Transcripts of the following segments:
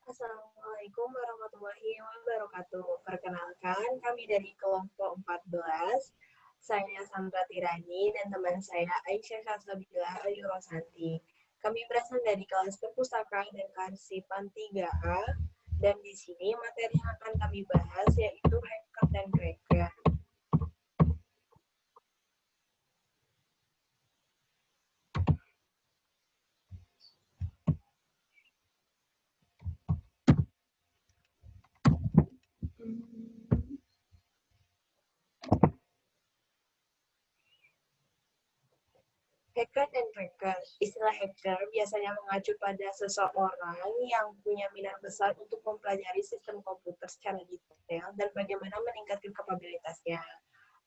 Assalamualaikum warahmatullahi wabarakatuh. Perkenalkan, kami dari kelompok 14. Saya Sandra Tirani dan teman saya Aisyah Salsabila Ayu Rosanti. Kami berasal dari kelas perpustakaan dan kearsipan 3A. Dan di sini materi yang akan kami bahas yaitu hacker dan cracker. Hacker dan cracker. Istilah hacker biasanya mengacu pada seseorang yang punya minat besar untuk mempelajari sistem komputer secara detail dan bagaimana meningkatkan kapabilitasnya.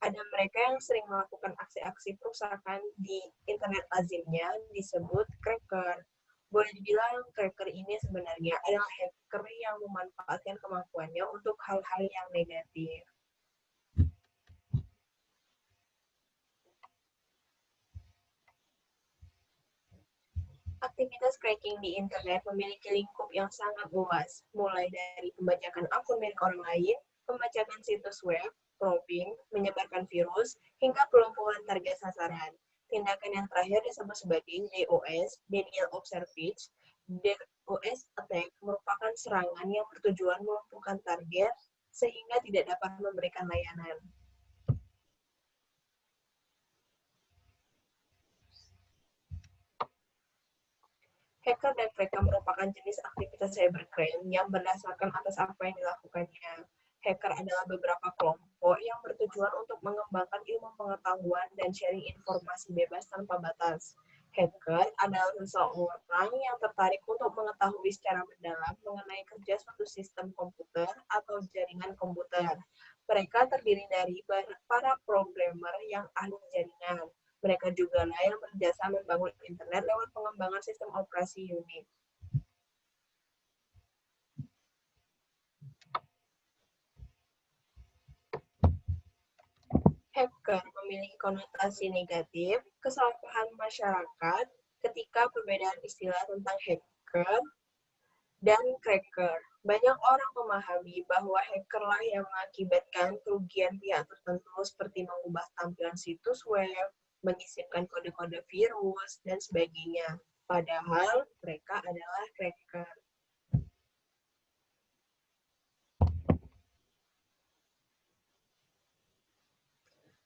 Ada mereka yang sering melakukan aksi-aksi perusakan di internet lazimnya disebut cracker. Boleh dibilang cracker ini sebenarnya adalah hacker yang memanfaatkan kemampuannya untuk hal-hal yang negatif. Aktivitas cracking di internet memiliki lingkup yang sangat luas, mulai dari pembajakan akun milik orang lain, pembajakan situs web, probing, menyebarkan virus, hingga pelumpuhan target sasaran. Tindakan yang terakhir disebut sebagai DOS, Denial of Service. DOS attack merupakan serangan yang bertujuan melumpuhkan target sehingga tidak dapat memberikan layanan. Hacker dan cracker merupakan jenis aktivitas cybercrime yang berdasarkan atas apa yang dilakukannya. Hacker adalah beberapa kelompok yang bertujuan untuk mengembangkan ilmu pengetahuan dan sharing informasi bebas tanpa batas. Hacker adalah seseorang yang tertarik untuk mengetahui secara mendalam mengenai kerja suatu sistem komputer atau jaringan komputer. Mereka terdiri dari para programmer yang ahli jaringan. Mereka juga lah yang berjasa membangun internet lewat pengembangan sistem operasi Unix. Hacker memiliki konotasi negatif, kesalahpahaman masyarakat ketika perbedaan istilah tentang hacker dan cracker. Banyak orang memahami bahwa hackerlah yang mengakibatkan kerugian pihak tertentu seperti mengubah tampilan situs web, menyisipkan kode-kode virus, dan sebagainya. Padahal mereka adalah cracker.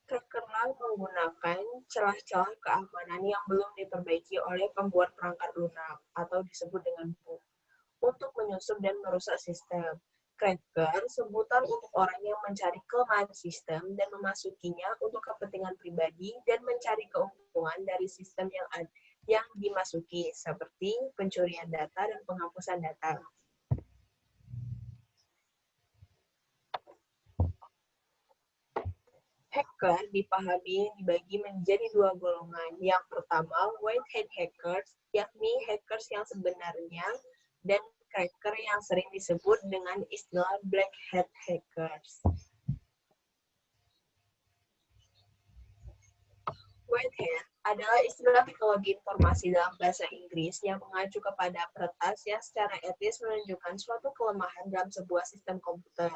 Terkenal menggunakan celah-celah keamanan yang belum diperbaiki oleh pembuat perangkat lunak atau disebut dengan bug untuk menyusup dan merusak sistem. Cracker sebutan untuk orang yang mencari kelemahan sistem dan memasukinya untuk kepentingan pribadi dan mencari keuntungan dari sistem yang dimasuki seperti pencurian data dan penghapusan data. Hacker dipahami dibagi menjadi dua golongan. Yang pertama, white hat hackers, yakni hackers yang sebenarnya, dan cracker yang sering disebut dengan istilah black hat hackers. White hat adalah istilah teknologi informasi dalam bahasa Inggris yang mengacu kepada peretas yang secara etis menunjukkan suatu kelemahan dalam sebuah sistem komputer.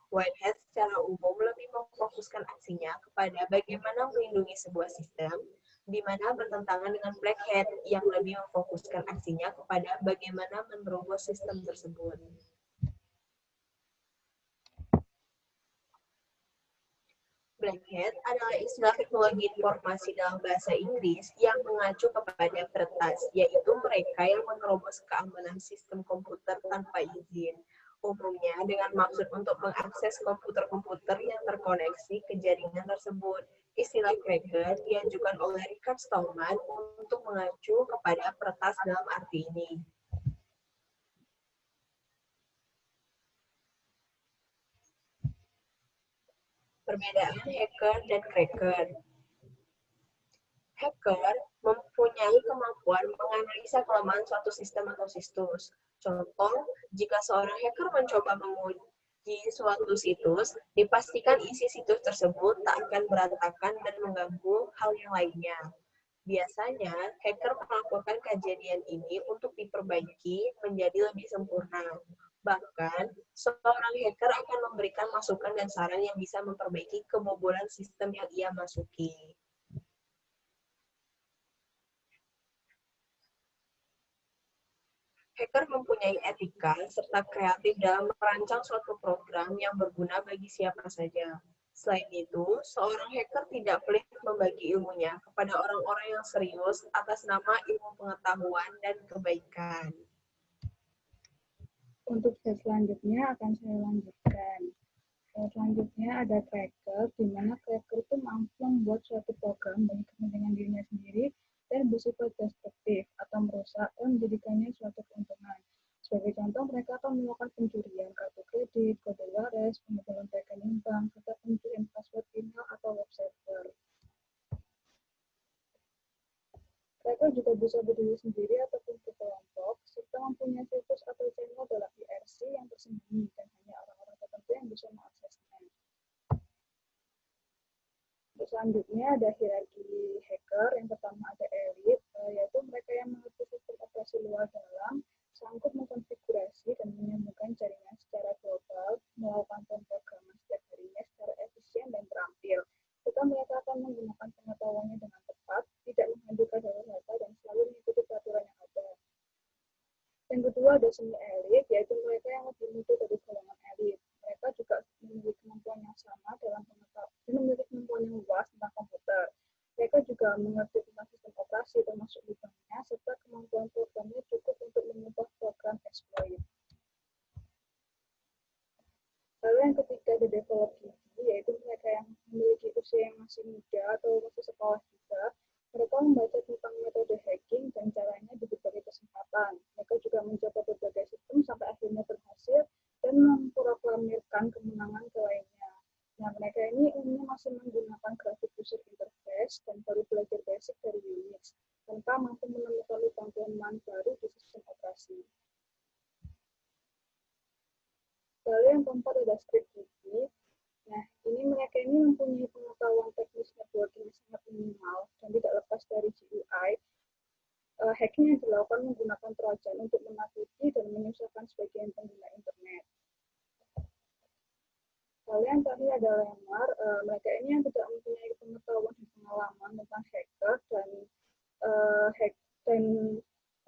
Whitehead secara umum lebih memfokuskan aksinya kepada bagaimana melindungi sebuah sistem, di mana bertentangan dengan black hat yang lebih memfokuskan aksinya kepada bagaimana menerobos sistem tersebut. Black hat adalah istilah teknologi informasi dalam bahasa Inggris yang mengacu kepada peretas, yaitu mereka yang menerobos keamanan sistem komputer tanpa izin. Umumnya dengan maksud untuk mengakses komputer-komputer yang terkoneksi ke jaringan tersebut. Istilah cracker diajukan oleh Richard Stallman untuk mengacu kepada peretas dalam arti ini. Perbedaan hacker dan cracker. Hacker mempunyai kemampuan menganalisa kelemahan suatu sistem atau situs. Contoh, jika seorang hacker mencoba menguji suatu situs, dipastikan isi situs tersebut tak akan berantakan dan mengganggu hal yang lainnya. Biasanya, hacker melakukan kejadian ini untuk diperbaiki menjadi lebih sempurna. Bahkan, seorang hacker akan memberikan masukan dan saran yang bisa memperbaiki kebobolan sistem yang ia masuki. Hacker mempunyai etika serta kreatif dalam merancang suatu program yang berguna bagi siapa saja. Selain itu, seorang hacker tidak pelit membagi ilmunya kepada orang-orang yang serius atas nama ilmu pengetahuan dan kebaikan. Untuk slide selanjutnya akan saya lanjutkan. Selanjutnya ada cracker, di mana cracker itu mampu membuat suatu program bagi kepentingan dirinya sendiri dan bersifat destruktif atau merusak dan menjadikannya suatu keuntungan. Sebagai contoh, mereka akan melakukan pencurian kartu kredit, kode wares, pembobolan rekening bank, serta pencurian password email atau web server. Mereka juga bisa berdiri sendiri ataupun berkelompok, serta mempunyai situs atau channel dalam IRC yang tersembunyi dan hanya orang-orang tertentu yang bisa mengaksesnya. Selanjutnya ada hierarki hacker. Yang pertama ada elit, yaitu mereka yang mengerti sistem operasi luar dalam, sanggup mengkonfigurasi dan menyambungkan jaringan secara global, melakukan pemrograman setiap harinya secara efisien dan terampil. Serta mereka akan menggunakan pengetahuannya dengan tepat, tidak menghancurkan data dan selalu mengikuti peraturan yang ada. Yang kedua ada semi elit, yaitu mereka yang lebih muda dari golongan elit. Mereka juga memiliki kemampuan yang sama dalam pengetahuan dan memiliki kemampuan yang luas tentang komputer. Mereka juga mengerti tentang sistem operasi termasuk lubangnya, serta kemampuan programnya cukup untuk mengubah program exploit. Lalu yang ketiga ada develop gigi, yaitu mereka yang memiliki usia yang masih muda atau masih sekolah juga. Mereka membaca tentang metode hacking dan caranya di berbagai kesempatan. Mereka juga mencoba berbagai sistem sampai akhirnya berhasil dan memproklamirkan kemenangan ke lainnya. Nah, mereka ini umumnya masih menggunakan graphic user interface dan baru belajar basic dari Unix, tanpa mampu menemukan lubang kelemahan baru di sistem operasi. Lalu yang keempat ada script gigi. Nah, ini mereka ini mempunyai pengetahuan teknis networking yang sangat minimal dan tidak lepas dari GUI. Hacking yang dilakukan menggunakan trojan untuk menakuti dan menyusahkan sebagian pengguna internet. Lalu yang terakhir ada lemar. Mereka ini yang tidak mempunyai pengetahuan dan pengalaman tentang hacker dan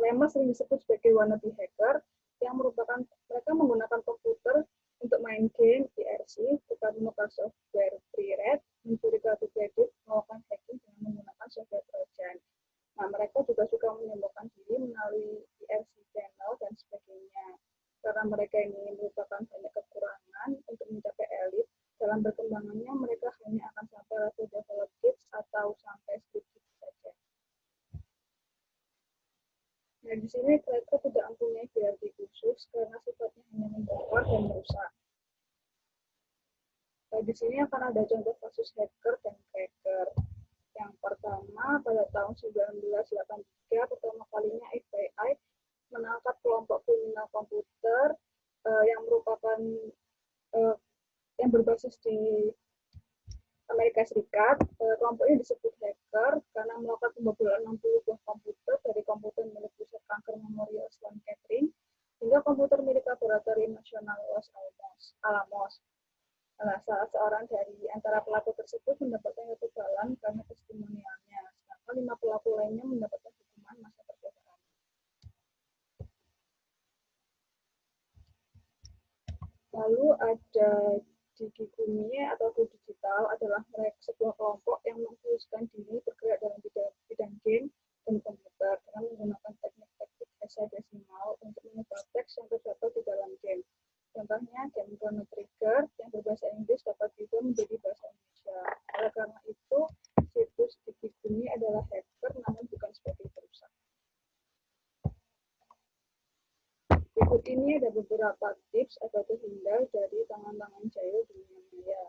lemar sering disebut sebagai wannabe hacker yang merupakan mereka menggunakan komputer untuk main game, IRC, tukar menukar software pre-read, mencuri kartu kredit, melakukan hacking dengan menggunakan software trojan. Nah, mereka juga suka menyembuhkan diri melalui IRC channel dan sebagainya. Karena mereka ini merupakan banyak kekurangan untuk mencapai elit, dalam perkembangannya mereka hanya akan sampai level develop kits atau sampai script kits saja. Nah, di sini mereka tidak mempunyai hierarki khusus karena sifatnya hanya membongkar dan merusak. Nah, di sini akan ada contoh kasus hacker dan cracker. Yang pertama, pada tahun 1983, pertama kalinya FBI menangkap kelompok kriminal komputer yang merupakan yang berbasis di Amerika Serikat. Kelompok ini disebut hacker karena melakukan pembobolan 60 buah komputer dari komputer milik pusat kanker Memorial Sloan Kettering hingga komputer milik Laboratorium Nasional Los Alamos. Nah, salah seorang dari antara pelaku tersebut mendapatkan kekebalan karena testimonialnya, sedangkan 5 pelaku lainnya mendapatkan hukuman masa percobaan. Lalu ada Digigumi atau Go Digital adalah sebuah kelompok yang mengkhususkan diri bergerak dalam bidang game dan komputer dengan menggunakan teknik-teknik hexadesimal untuk mengubah teks yang terdapat di dalam game. Contohnya, game Chrono Trigger yang berbahasa Inggris dapat juga menjadi bahasa Indonesia. Oleh karena itu, situs Digigumi adalah hacker namun bukan sebagai perusak. Berikut ini ada beberapa tips agar terhindar dari tangan-tangan jahil dunia maya.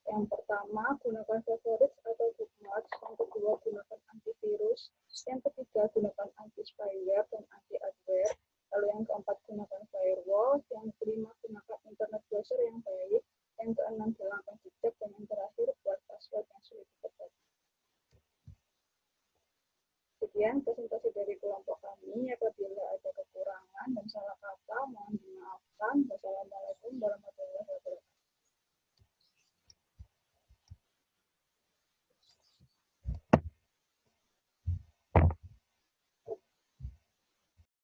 Yang pertama, gunakan favorit atau bookmarks. Yang kedua, gunakan antivirus. Yang ketiga, gunakan